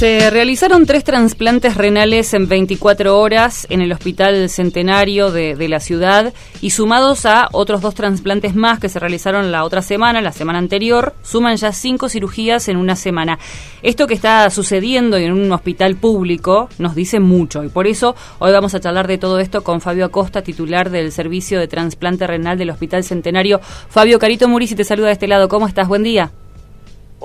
Se realizaron 3 trasplantes renales en 24 horas en el Hospital Centenario de la ciudad y sumados a otros 2 trasplantes más que se realizaron la semana anterior, suman ya 5 cirugías en una semana. Esto que está sucediendo en un hospital público nos dice mucho y por eso hoy vamos a charlar de todo esto con Fabio Acosta, titular del Servicio de Trasplante Renal del Hospital Centenario. Fabio, Carito Murici te saluda de este lado. ¿Cómo estás? Buen día.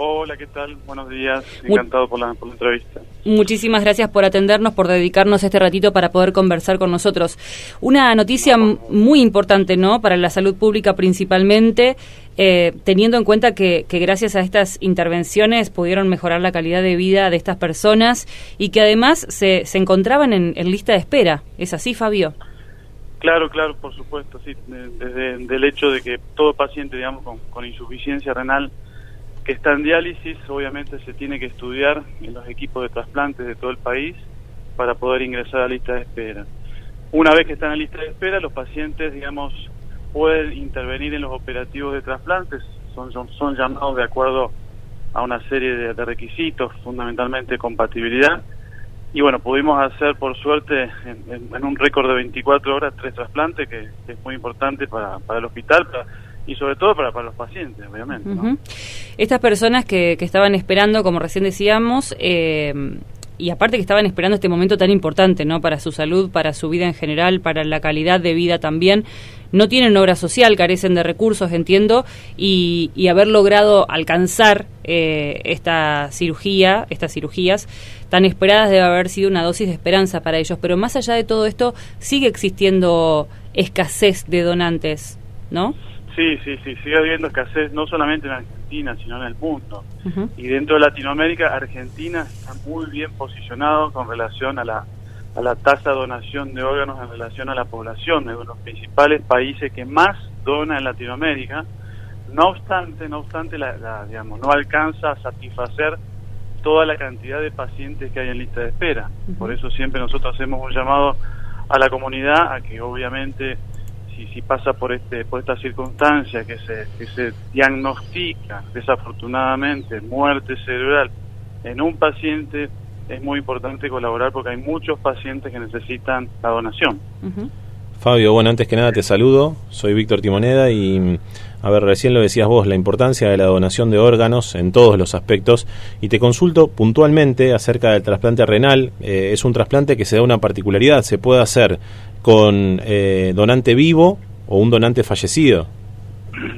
Hola, ¿qué tal? Buenos días, encantado por la entrevista. Muchísimas gracias por atendernos, por dedicarnos este ratito para poder conversar con nosotros. Una noticia muy importante, ¿no?, para la salud pública principalmente, teniendo en cuenta que gracias a estas intervenciones pudieron mejorar la calidad de vida de estas personas y que además se encontraban en lista de espera. ¿Es así, Fabio? Claro, por supuesto, sí. Desde el hecho de que todo paciente, digamos, con insuficiencia renal que está en diálisis, obviamente se tiene que estudiar en los equipos de trasplantes de todo el país para poder ingresar a la lista de espera. Una vez que están en la lista de espera, los pacientes, digamos, pueden intervenir en los operativos de trasplantes, son llamados de acuerdo a una serie de requisitos, fundamentalmente compatibilidad, y bueno, pudimos hacer, por suerte, en un récord de 24 horas, 3 trasplantes, que es muy importante para el hospital, y sobre todo para los pacientes, obviamente, ¿no? Estas personas que estaban esperando, como recién decíamos, y aparte que estaban esperando este momento tan importante, ¿no?, para su salud, para su vida en general, para la calidad de vida también, no tienen obra social, carecen de recursos, entiendo, y haber logrado alcanzar estas cirugías tan esperadas debe haber sido una dosis de esperanza para ellos. Pero más allá de todo esto, sigue existiendo escasez de donantes, ¿no? Sí, sigue habiendo escasez, no solamente en Argentina, sino en el mundo. Y dentro de Latinoamérica, Argentina está muy bien posicionado con relación a la tasa de donación de órganos en relación a la población, es uno de los principales países que más dona en Latinoamérica. No obstante, digamos, no alcanza a satisfacer toda la cantidad de pacientes que hay en lista de espera. Por eso siempre nosotros hacemos un llamado a la comunidad a que obviamente si pasa por esta circunstancia que se diagnostica desafortunadamente muerte cerebral en un paciente, es muy importante colaborar porque hay muchos pacientes que necesitan la donación. Fabio, bueno, antes que nada te saludo, soy Víctor Timoneda y, a ver, recién lo decías vos, la importancia de la donación de órganos en todos los aspectos, y te consulto puntualmente acerca del trasplante renal. Es un trasplante que se da una particularidad, se puede hacer con donante vivo o un donante fallecido.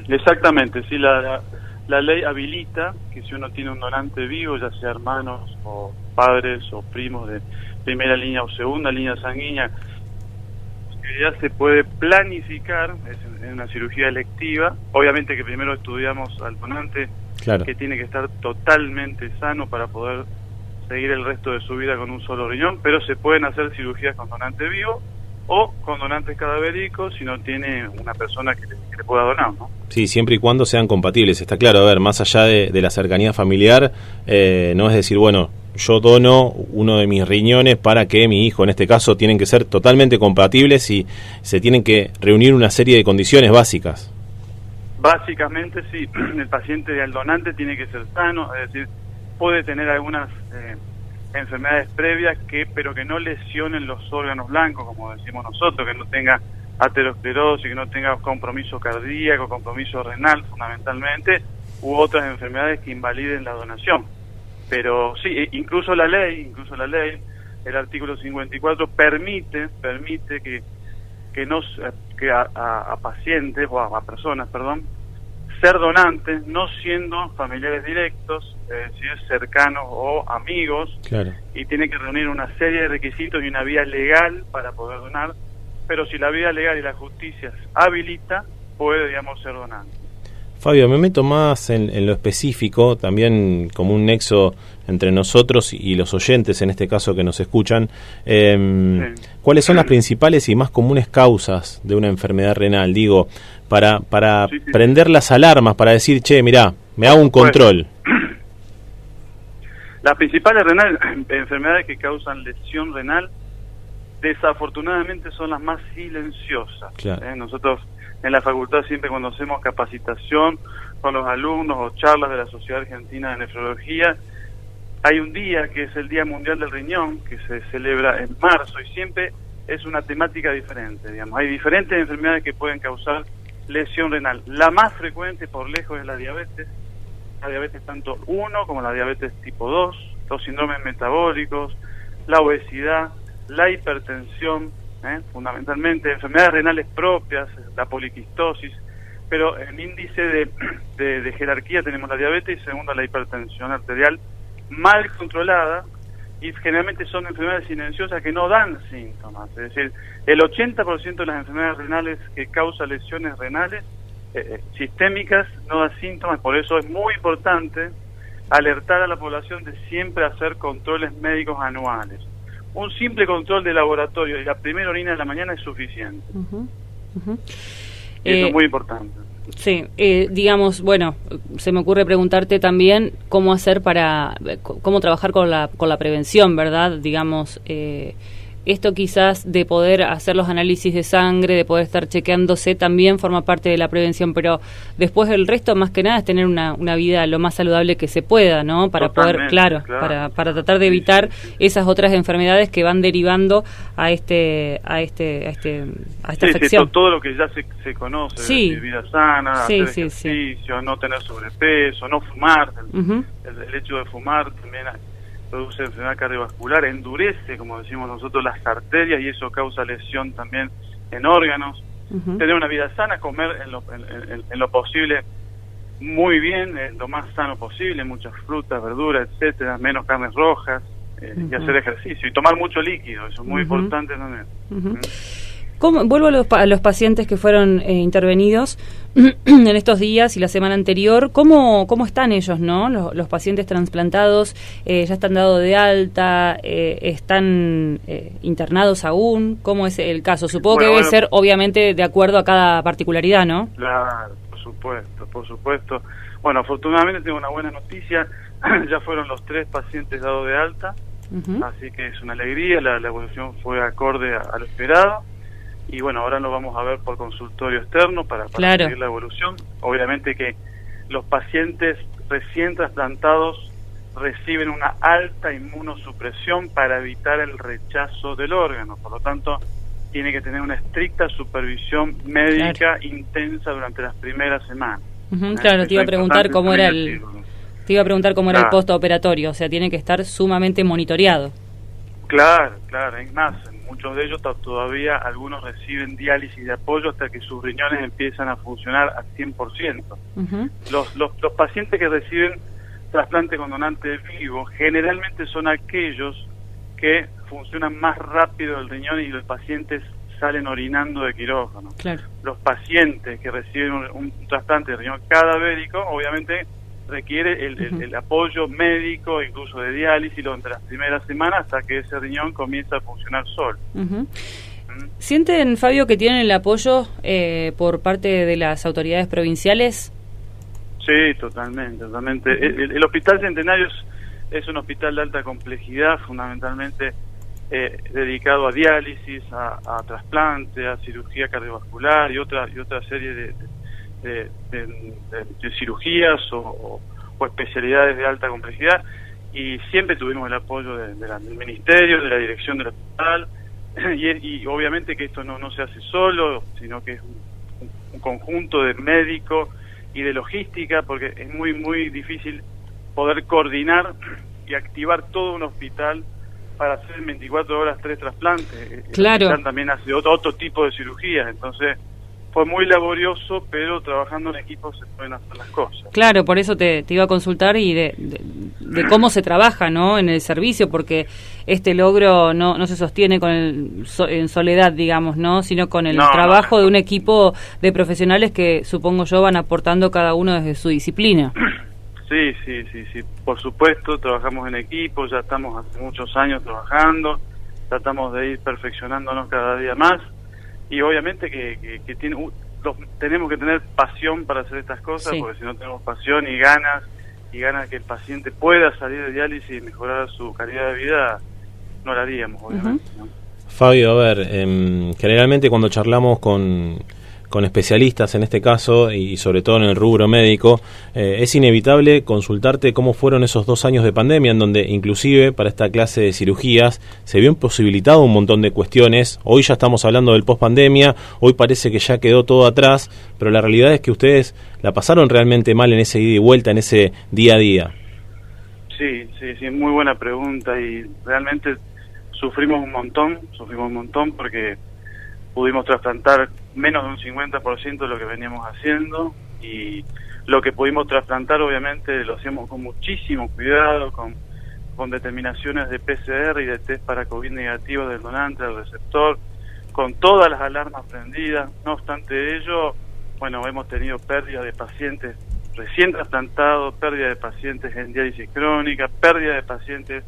Exactamente, sí, la ley habilita que si uno tiene un donante vivo, ya sea hermanos o padres o primos de primera línea o segunda línea sanguínea, ya se puede planificar, es una cirugía electiva. Obviamente que primero estudiamos al donante, claro, que tiene que estar totalmente sano para poder seguir el resto de su vida con un solo riñón, pero se pueden hacer cirugías con donante vivo o con donantes cadavéricos si no tiene una persona que le pueda donar, ¿no? Sí, siempre y cuando sean compatibles, está claro. A ver, más allá de la cercanía familiar, no es decir, bueno, yo dono uno de mis riñones para que mi hijo, en este caso, tienen que ser totalmente compatibles y se tienen que reunir una serie de condiciones básicas. Básicamente, sí, el paciente, el donante tiene que ser sano, es decir, puede tener algunas enfermedades previas pero que no lesionen los órganos blancos, como decimos nosotros, que no tenga aterosclerosis, que no tenga compromiso cardíaco, compromiso renal fundamentalmente, u otras enfermedades que invaliden la donación. Pero sí, incluso la ley, el artículo 54 permite que a pacientes o a personas, ser donantes, no siendo familiares directos, es decir, cercanos o amigos, claro, y tiene que reunir una serie de requisitos y una vía legal para poder donar, pero si la vía legal y la justicia habilita, puede, digamos, ser donante. Fabio, me meto más en lo específico, también como un nexo entre nosotros y los oyentes, en este caso, que nos escuchan. Sí. ¿Cuáles son las principales y más comunes causas de una enfermedad renal? Digo, para prender las alarmas, para decir, che, mirá, me hago un control. Las principales enfermedades que causan lesión renal, desafortunadamente, son las más silenciosas. Claro. Nosotros en la facultad siempre cuando hacemos capacitación con los alumnos o charlas de la Sociedad Argentina de Nefrología, hay un día que es el Día Mundial del Riñón, que se celebra en marzo, y siempre es una temática diferente, digamos. Hay diferentes enfermedades que pueden causar lesión renal. La más frecuente por lejos es la diabetes tanto 1 como la diabetes tipo 2, los síndromes metabólicos, la obesidad, la hipertensión, fundamentalmente enfermedades renales propias, la poliquistosis, pero en índice de jerarquía tenemos la diabetes y segundo la hipertensión arterial mal controlada, y generalmente son enfermedades silenciosas que no dan síntomas. Es decir, el 80% de las enfermedades renales que causan lesiones renales sistémicas no da síntomas. Por eso es muy importante alertar a la población de siempre hacer controles médicos anuales. Un simple control de laboratorio y la primera orina de la mañana es suficiente. Y eso es muy importante. Sí, digamos, bueno, se me ocurre preguntarte también cómo hacer cómo trabajar con la prevención, ¿verdad? Digamos, esto quizás de poder hacer los análisis de sangre, de poder estar chequeándose, también forma parte de la prevención, pero después el resto, más que nada, es tener una vida lo más saludable que se pueda, ¿no? Para Totalmente, poder, para tratar de evitar esas otras enfermedades que van derivando a esta afección. Sí, todo lo que ya se conoce, sí. Vida sana, hacer ejercicio, no tener sobrepeso, no fumar, el hecho de fumar también produce enfermedad cardiovascular, endurece, como decimos nosotros, las arterias y eso causa lesión también en órganos. Tener una vida sana, comer en lo posible muy bien, lo más sano posible, muchas frutas, verduras, etcétera, menos carnes rojas, y hacer ejercicio y tomar mucho líquido, eso es muy importante también. Vuelvo a los pacientes que fueron intervenidos en estos días y la semana anterior. ¿Cómo están ellos, no? Los pacientes trasplantados ya están dados de alta, están internados aún. ¿Cómo es el caso? Supongo que debe ser, obviamente, de acuerdo a cada particularidad, ¿no? Claro, por supuesto. Bueno, afortunadamente tengo una buena noticia. Ya fueron los 3 pacientes dados de alta, así que es una alegría. La evolución fue acorde a lo esperado. Y bueno, ahora lo vamos a ver por consultorio externo para seguir la evolución. Obviamente que los pacientes recién trasplantados reciben una alta inmunosupresión para evitar el rechazo del órgano. Por lo tanto, tiene que tener una estricta supervisión médica intensa durante las primeras semanas. Claro, te iba a preguntar cómo era el postoperatorio. O sea, tiene que estar sumamente monitoreado. Claro, es más, muchos de ellos todavía, algunos reciben diálisis de apoyo hasta que sus riñones empiezan a funcionar al 100%. Los pacientes que reciben trasplante con donante vivo generalmente son aquellos que funcionan más rápido el riñón y los pacientes salen orinando de quirófano. Claro. Los pacientes que reciben un trasplante de riñón cadavérico, obviamente requiere el apoyo médico, incluso de diálisis, durante las primeras semanas hasta que ese riñón comienza a funcionar solo. ¿Sienten, Fabio, que tienen el apoyo por parte de las autoridades provinciales? Sí, totalmente. El Hospital Centenario es un hospital de alta complejidad, fundamentalmente dedicado a diálisis, a trasplante, a cirugía cardiovascular y otra serie de cirugías o especialidades de alta complejidad, y siempre tuvimos el apoyo del ministerio, de la dirección del hospital, y obviamente que esto no se hace solo, sino que es un conjunto de médicos y de logística, porque es muy difícil poder coordinar y activar todo un hospital para hacer en 24 horas 3 trasplantes. Claro. El hospital también hace otro tipo de cirugías, entonces fue muy laborioso, pero trabajando en equipo se pueden hacer las cosas. Claro, por eso te iba a consultar y de cómo se trabaja, ¿no?, en el servicio, porque este logro no se sostiene en soledad, digamos, ¿no?, sino con el trabajo de un equipo de profesionales que, supongo yo, van aportando cada uno desde su disciplina. Sí, por supuesto, trabajamos en equipo, ya estamos hace muchos años trabajando, tratamos de ir perfeccionándonos cada día más. Y obviamente que tenemos que tener pasión para hacer estas cosas, porque si no tenemos pasión y ganas que el paciente pueda salir de diálisis y mejorar su calidad de vida, no lo haríamos, obviamente. ¿No? Fabio, a ver, generalmente cuando charlamos con con especialistas en este caso y sobre todo en el rubro médico, es inevitable consultarte cómo fueron esos 2 años de pandemia en donde inclusive para esta clase de cirugías se vio imposibilitado un montón de cuestiones. Hoy ya estamos hablando del post-pandemia, hoy parece que ya quedó todo atrás, pero la realidad es que ustedes la pasaron realmente mal en ese ida y vuelta, en ese día a día. Sí, muy buena pregunta, y realmente sufrimos un montón porque pudimos trasplantar menos de un 50% de lo que veníamos haciendo, y lo que pudimos trasplantar obviamente lo hacíamos con muchísimo cuidado, con determinaciones de PCR y de test para COVID negativo del donante, del receptor, con todas las alarmas prendidas. No obstante ello, bueno, hemos tenido pérdida de pacientes recién trasplantados, pérdida de pacientes en diálisis crónica, pérdida de pacientes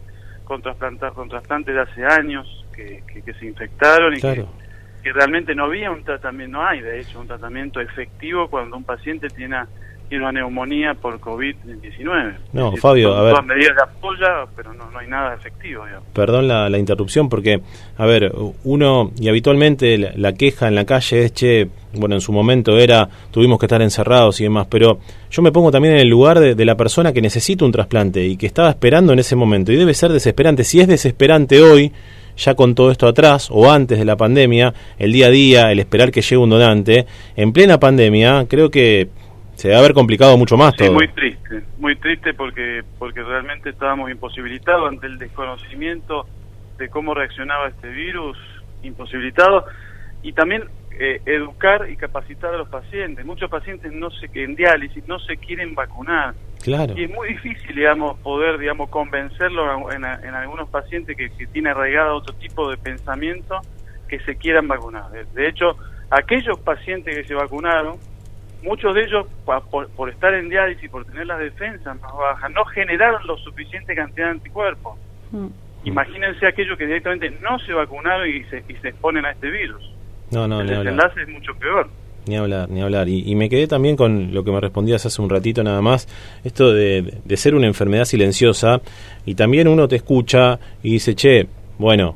con trasplantes de hace años que se infectaron y claro, que realmente no había un tratamiento, no hay de hecho un tratamiento efectivo cuando un paciente tiene una neumonía por COVID-19. No, decir, Fabio, a ver, todas medidas de apoyo, pero no hay nada efectivo, digamos. Perdón la interrupción, porque, a ver, uno, y habitualmente la queja en la calle es, che, bueno, en su momento tuvimos que estar encerrados y demás, pero yo me pongo también en el lugar de la persona que necesita un trasplante y que estaba esperando en ese momento, y debe ser desesperante. Si es desesperante hoy, ya con todo esto atrás, o antes de la pandemia, el día a día, el esperar que llegue un donante, en plena pandemia, creo que se debe haber complicado mucho más todo. Muy triste porque realmente estábamos imposibilitados ante el desconocimiento de cómo reaccionaba este virus, imposibilitados, y también educar y capacitar a los pacientes. Muchos pacientes en diálisis no se quieren vacunar. Claro. Y es muy difícil, poder, convencerlo en algunos pacientes que tienen arraigado otro tipo de pensamiento que se quieran vacunar. De hecho, aquellos pacientes que se vacunaron, muchos de ellos, por estar en diálisis, por tener las defensas más bajas, no generaron lo suficiente cantidad de anticuerpos. Imagínense aquellos que directamente no se vacunaron y se exponen a este virus. El desenlace es mucho peor. Ni hablar. Y me quedé también con lo que me respondías hace un ratito nada más, esto de ser una enfermedad silenciosa, y también uno te escucha y dice, che, bueno,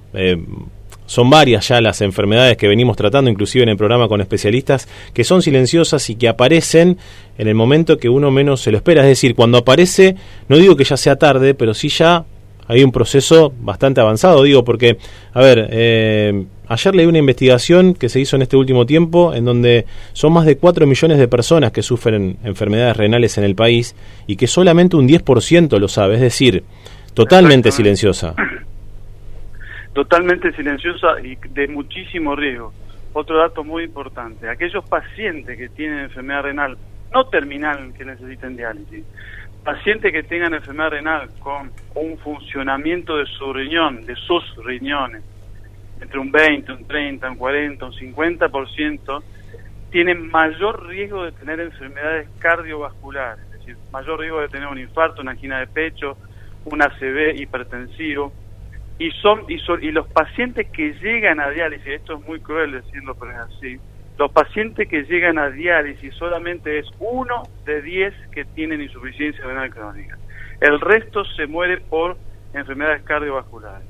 son varias ya las enfermedades que venimos tratando, inclusive en el programa con especialistas, que son silenciosas y que aparecen en el momento que uno menos se lo espera. Es decir, cuando aparece, no digo que ya sea tarde, pero sí ya hay un proceso bastante avanzado, porque, a ver, ayer leí una investigación que se hizo en este último tiempo, en donde son más de 4 millones de personas que sufren enfermedades renales en el país, y que solamente un 10% lo sabe, es decir, totalmente silenciosa. Totalmente silenciosa y de muchísimo riesgo. Otro dato muy importante, aquellos pacientes que tienen enfermedad renal no terminal, que necesiten diálisis, pacientes que tengan enfermedad renal con un funcionamiento de su riñón, de sus riñones, entre un 20, un 30, un 40, un 50%, tienen mayor riesgo de tener enfermedades cardiovasculares, es decir, mayor riesgo de tener un infarto, una angina de pecho, un ACV hipertensivo. Y los pacientes que llegan a diálisis, esto es muy cruel decirlo, pero es así, los pacientes que llegan a diálisis solamente es 1 de 10 que tienen insuficiencia renal crónica. El resto se muere por enfermedades cardiovasculares.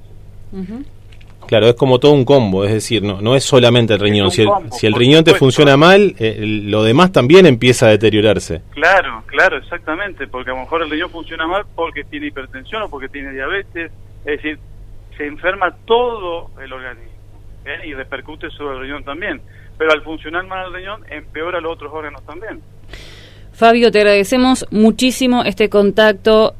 Claro, es como todo un combo, es decir, no es solamente el riñón. Si el riñón te funciona mal, lo demás también empieza a deteriorarse. Claro, exactamente, porque a lo mejor el riñón funciona mal porque tiene hipertensión o porque tiene diabetes, es decir, se enferma todo el organismo, y repercute sobre el riñón también, pero al funcionar mal el riñón empeora los otros órganos también. Fabio, te agradecemos muchísimo este contacto,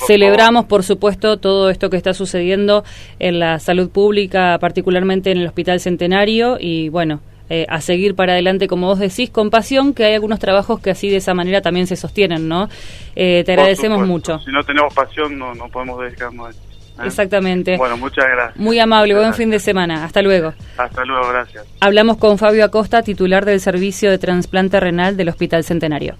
celebramos por supuesto todo esto que está sucediendo en la salud pública, particularmente en el Hospital Centenario, y bueno, a seguir para adelante, como vos decís, con pasión, que hay algunos trabajos que así de esa manera también se sostienen, ¿no? Te agradecemos mucho. Si no tenemos pasión no podemos dedicarnos a esto. Exactamente. Bueno, muchas gracias. Muy amable, buen fin de semana. Hasta luego. Hasta luego, gracias. Hablamos con Fabio Acosta, titular del Servicio de Trasplante Renal del Hospital Centenario.